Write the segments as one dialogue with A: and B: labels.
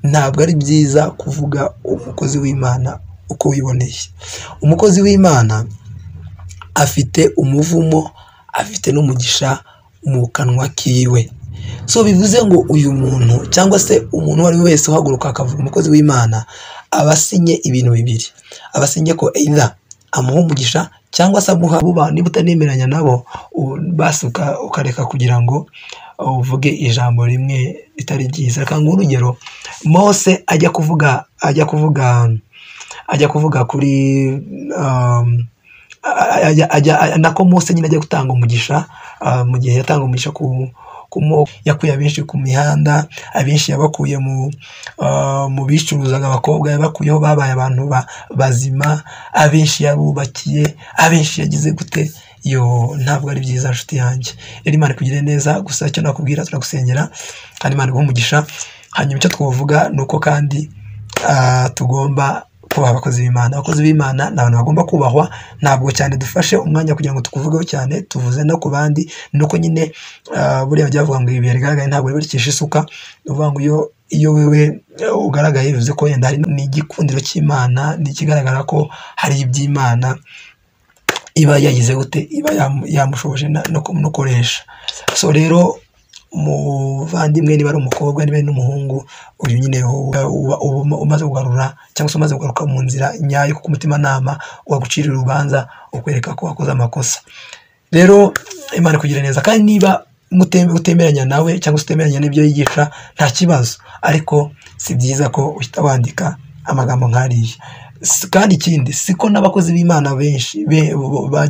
A: ntabwo ari byiza kuvuga umukozi w'Imana uko wiboneye. Umukozi w'Imana afite umuvumo, afite n'umugisha mu kanwa kiwe. So bivuze ngo uyu muntu cyangwa se umuntu wari wese uhaguruka akavuga umukozi w'Imana abasinye ibintu bibiri. Abasinye ko either amuha umugisha cyangwa se amuha buba, niba utanemeranya nabo basuka ukareka kugira ngo uvuge ijambo rimwe ritari ryiza. Kanga urugero, Mose ajya kuvuga kuri nako Mose nyine ajya gutanga umugisha, mu gihe yatanga umugisha yakuye abenshi ku mihanda, abenshi yabakuye mu bicuruzaga abakobwa, yabakuyeho babaye abantu bazima, abenshi yabubakiye, abenshi yagize gute. Yo ntabwo ari byiza nshuti yanjye. Rero Imana ikugire neza, gusa icyo nakubwira turagusengera kandi Imana iguhe umugisha. Hanyuma icyo twavuga ni uko kandi tugomba kubaha abakozi b'Imana. Abakozi b'Imana ni abantu bagomba kubahwa, ntabwo cyane dufashe umwanya kugira ngo tukuvugeho cyane, tuvuze no ku bandi. Nuko nyine buriya bajya bavuga ngo ibuye rigaragaye ntabwo ribarikisha isuka. Ni ukuvuga ngo iyo wewe ugaragaye bivuze ko yenda hari n'igikundiro cy'Imana, n'ikigaragara ko hari iby'Imana iba yagize gute, iba yamushoboje no kumukoresha. So rero umuvandimwe, niba ari umukobwa niba ari n'umuhungu, uyu nyine umaze kugarura cyangwa se umaze kugaruka mu nzira nyayo, kuko umutimanama wagucirira urubanza ukwereka ko wakoze amakosa. Rero Imana ikugire neza, kandi niba utemeranya nawe cyangwa se utemeranya n'ibyo yigisha nta kibazo, ariko si byiza ko uhita wandika amagambo nk'ariya. Kandi ikindi siko n'abakozi b'Imana benshi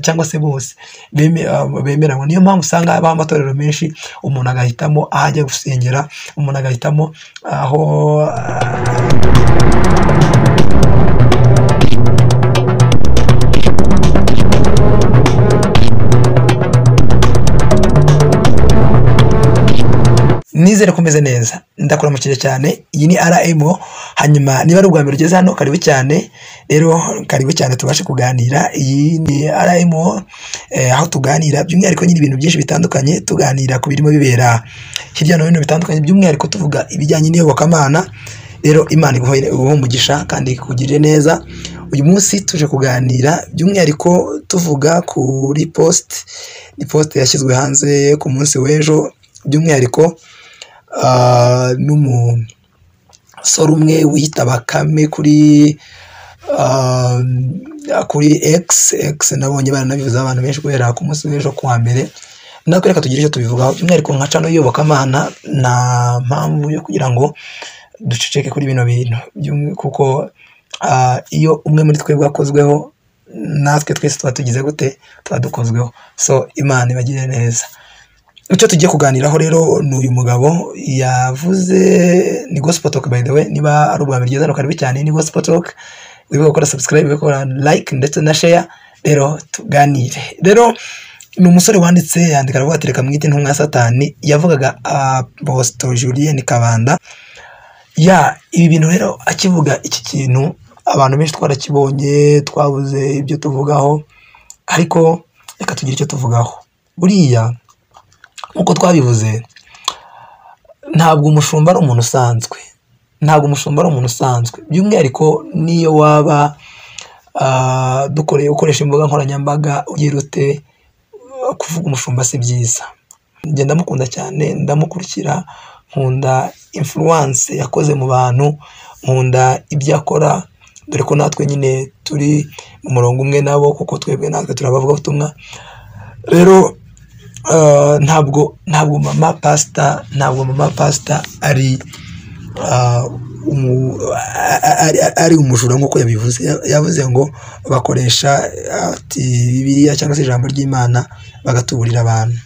A: cyangwa se bose bemeranywa. Niyo mpamvu usanga habaho amatorero menshi, umuntu agahitamo aho ajya gusengera, umuntu agahitamo aho nizere kumeze neza, ndakuramukije cyane. Iyi ni RMO. Hanyuma niba ari ubwa mbere ugeze hano, karibu cyane. Rero karibu cyane tubashe kuganira. Iyi ni RMO, aho tuganira by'umwihariko nyine ibintu byinshi bitandukanye, tuganira ku birimo bibera hirya no hino bitandukanye, by'umwihariko tuvuga ibijyanye n'iyobokamana. Rero Imana iguhe umugisha kandi ikugirire neza. Uyu munsi tuje kuganira by'umwihariko tuvuga kuri ni post yashyizwe hanze ku munsi w'ejo, by'umwihariko n'umusore umwe wiyita Bakame kuri X nabonye baranabivuze abantu benshi guhera ku munsi w'ejo kuwa mbere. Nako reka tugire icyo tubivugaho, by'umwihariko nka cano iyobokamana, nta mpamvu yo kugira ngo duceceke kuri bino bintu, kuko iyo umwe muri twebwe akozweho, natwe twese tuba tugize gute, tuba dukozweho. So Imana ibagire neza. Icyo tugiye kuganiraho rero ni uyu mugabo yavuze, ni Gospel Talk by the way. Niba ari ubwa mbere ugeze hano, karibu cyane. Ni Gospel Talk, wibuke gukora subscribe, wibuke gukora like ndetse na share. Rero tuganire. Rero ni umusore wanditse, yandika aravuga ati reka mwite intumwa ya Satani. Yavugaga Apostle Julien Kabanda. Ibi bintu rero akivuga iki kintu, abantu benshi twarakibonye, twabuze ibyo tuvugaho, ariko reka tugire icyo tuvugaho. Buriya uko twabivuze, ntabwo umushumba ari umuntu usanzwe, by'umwihariko niyo waba ukoresha imbuga nkoranyambaga ugira ute, kuvuga umushumba si byiza. Njye ndamukunda cyane, ndamukurikira, nkunda influence yakoze mu bantu, nkunda ibyo akora, dore ko natwe nyine turi mu murongo umwe nabo, kuko twebwe natwe turabavuga ubutumwa. Rero ntabwo mama pastor ari umujura nk'uko yabivuze. Yavuze ngo bakoresha Bibiliya cyangwa se ijambo ry'Imana bagatuburira abantu.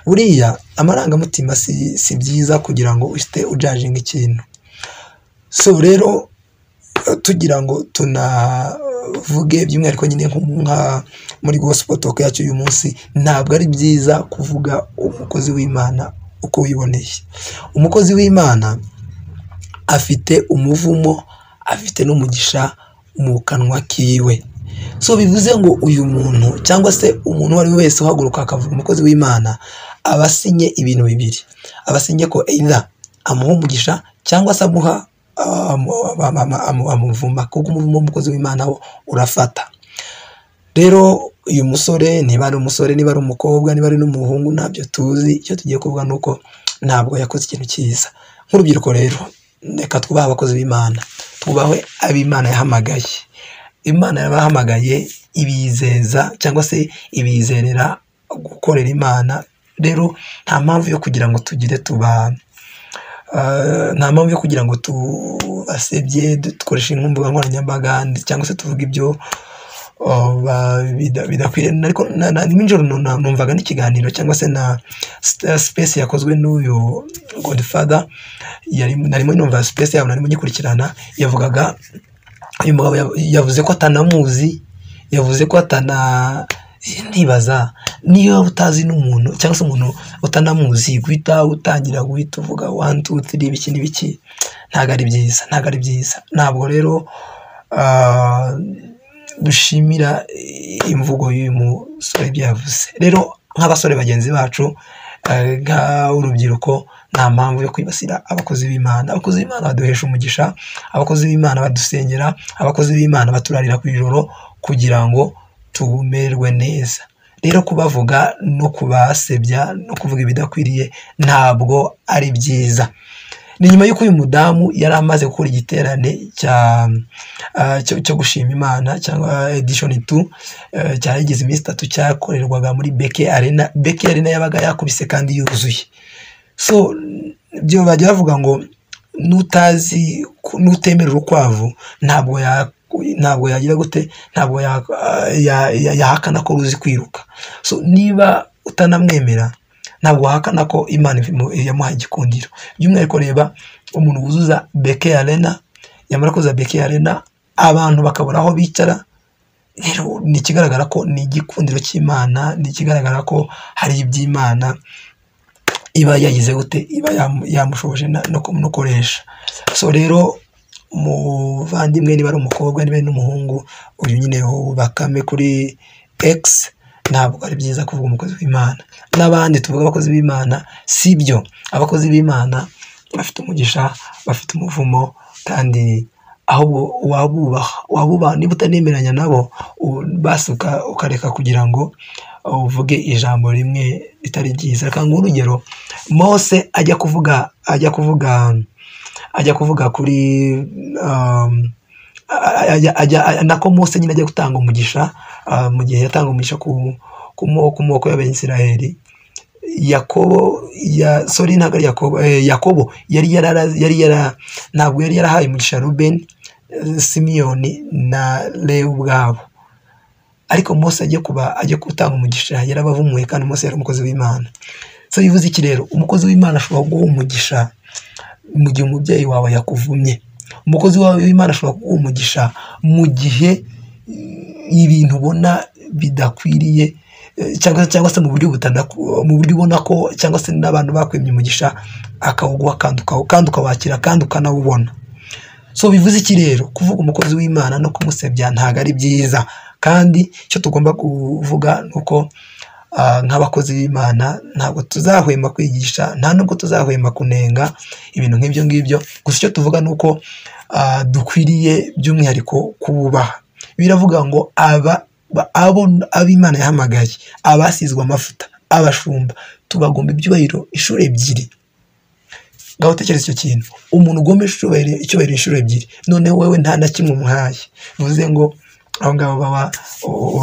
A: Buriya amarangamutima si byiza kugira ngo uhite ujajinga ikintu. So rero tugira ngo tunavuge by'umwihariko nyine nka muri Gospel Talk yacu uyu munsi, ntabwo ari byiza kuvuga umukozi w'Imana uko wiboneye. Umukozi w'Imana afite umuvumo, afite n'umugisha mu kanwa kiwe. So bivuze ngo uyu muntu cyangwa se umuntu wari wese uhaguruka akavuga umukozi w'Imana abasinye ibintu bibiri. Abasinye ko either amuha umugisha cyangwa se amuha amuvuma, kuko umuvumo w'umukozi w'Imana wo urafata. Rero uyu musore, niba ari umusore, niba ari umukobwa, niba ari n'umuhungu, ntabyo tuzi. Icyo tugiye kuvuga ni uko ntabwo yakoze ikintu cyiza. Nk'urubyiruko rero, reka twubahe abakozi b'Imana, twubahe ab'Imana yahamagaye. Imana yabahamagaye ibizeza cyangwa se ibizerera gukorera Imana. Rero nta mpamvu yo kugira ngo nta mpamvu yo kugira ngo tubasebye dukoresha imbuga nkoranyambaga cyangwa se tuvuge ibyo bidakwiriye. Ariko nijoro numvaga n'ikiganiro cyangwa se na space yakozwe n'uyu Godfather, narimo numva space yabo, narimo nyikurikirana. Yavugaga, uyu mugabo yavuze ko atanamuzi, yavuze ko ntibaza niyo waba utazi n'umuntu cyangwa se umuntu utanamuzi guhita utangira guhita uvuga 1 2 3 ibiki n'ibiki, ntabwo ari byiza, ntabwo ari byiza. Ntabwo rero dushimira imvugo y'uyu musore ibyo yavuze. Rero nk'abasore bagenzi bacu, nk'urubyiruko, nta mpamvu yo kwibasira abakozi b'Imana. Abakozi b'Imana baduhesha umugisha, abakozi b'Imana badusengera, abakozi b'Imana baturarira ku ijoro kugira ngo tumererwe neza. Rero kubavuga no kubasebya no kuvuga ibidakwiriye ntabwo ari byiza. Ni nyuma y'uko uyu mudamu yari amaze gukora igiterane cyo gushima Imana cyangwa edition 2 cyaragize iminsi 3 cyakorerwaga muri BK Arena. BK Arena yabaga yakubise kandi yuzuye. So byo bajya bavuga ngo nutemera urukwavu ntabwo yagira gute, ntabwo yahakana ko ruzi kwiruka. So niba utanamwemera, ntabwo wahakana ko Imana yamuhaye igikundiro. By'umwihariko reba umuntu wuzuza BK Arena, yamara kuza BK Arena abantu bakabura aho bicara. Rero ni ikigaragara ko ni igikundiro cy'Imana, ni ikigaragara ko hari iby'Imana iba yagize gute, iba yamushoboje no kumukoresha. So rero muvandimwe, niba ari umukobwa, niba ari n'umuhungu, uyu nyine bakame kuri X, ntabwo ari byiza kuvuga umukozi w'Imana. N'abandi tuvuga abakozi b'Imana si byo. Abakozi b'Imana bafite umugisha, bafite umuvumo, kandi ahubwo wabubaha. Niba utanemeranya nabo, basuka ukareka kugira ngo uvuge ijambo rimwe ritari ryiza. Reka nguhe urugero. Mose ajya kuvuga kuri nako Mose nyine ajya gutanga umugisha, mu gihe yatanga umugisha ku moko y'Abisiraheli. Yakobo ntabwo yari yarahaye umugisha Ruben, Simiyoni na Lewi ubwabo. Ariko Mose ajya gutanga umugisha yarabavumuye, kandi Mose yari umukozi w'Imana. So bivuze iki rero? Umukozi w'Imana ashobora guha umugisha mu gihe umubyeyi wawe yakuvumye. Umukozi w'Imana ashobora kuguha umugisha mu gihe ibintu ubona bidakwiriye, cyangwa se mu buryo ubona ko, cyangwa se n'abantu bakwimye umugisha akawuguha kandi ukawakira kandi ukanawubona. So bivuze iki rero? Kuvuga umukozi w'Imana no kumusebya ntabwo ari byiza. Kandi icyo tugomba kuvuga ni uko nk'abakozi b'Imana ntabwo tuzahwema kwigisha, nta nubwo tuzahwema kunenga ibintu nk'ibyo ngibyo. Gusa icyo tuvuga ni uko dukwiriye by'umwihariko kububaha. Biravuga ngo ab'Imana yahamagaye, abasizwe amavuta, abashumba, tubagomba ibyubahiro inshuro ebyiri. Ngaho tekereza icyo kintu. Umuntu ugomba icyubahiro inshuro ebyiri, noneho wewe nta na kimwe umuhaye, bivuze ngo aho ngaho baba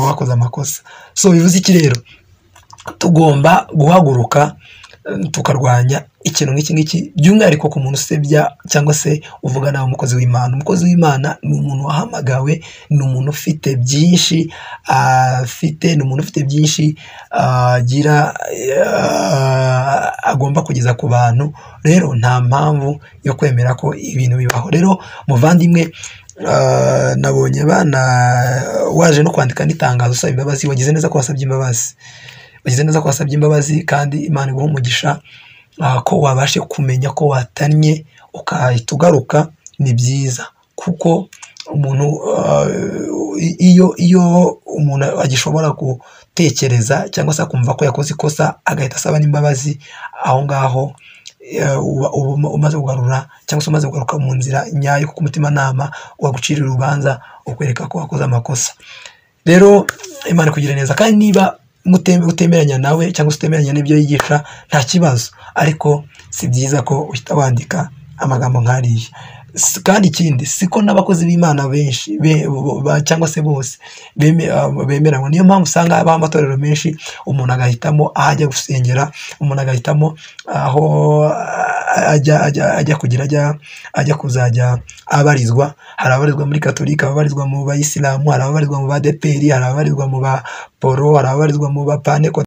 A: bakoze amakosa. So bivuze iki rero? Tugomba guhaguruka tukarwanya ikintu nk'iki, by'umwihariko ku muntu usebya cyangwa se uvuga nawe umukozi w'Imana. Umukozi w'Imana ni umuntu wahamagawe, ni umuntu ufite byinshi agomba kugeza ku bantu. Rero nta mpamvu yo kwemera ko ibintu bibaho. Rero muvandimwe, nabonye waje no kwandika n'itangazo usaba imbabazi. Wagize neza ko wasabye imbabazi, kandi Imana iguha umugisha ko wabashe kumenya ko watanye ukahita ugaruka. Ni byiza, kuko umuntu iyo umuntu agishobora gutekereza cyangwa se akumva ko yakoze ikosa agahita asaba n'imbabazi, aho ngaho umaze kugarura cyangwa se umaze kugaruka mu nzira nyayo, kuko umutimanama wagucira urubanza ukwereka ko wakoze amakosa. Rero Imana kugira neza, kandi niba utemeranya nawe cyangwa se utemeranya n'ibyo yigisha nta kibazo, ariko si byiza ko uhita wandika amagambo nk'ariya. Kandi ikindi siko n'abakozi b'Imana benshi cyangwa se bose bemeranywa. Niyo mpamvu usanga habaho amatorero menshi, umuntu agahitamo aho ajya gusengera, umuntu agahitamo aho ajya kuzajya abarizwa. Hari ababarizwa muri Katolika, ababarizwa mu Bayisilamu, hari ababarizwa mu Badeperi, hari ababarizwa mu Baporo, hari ababarizwa mu Bapantekote.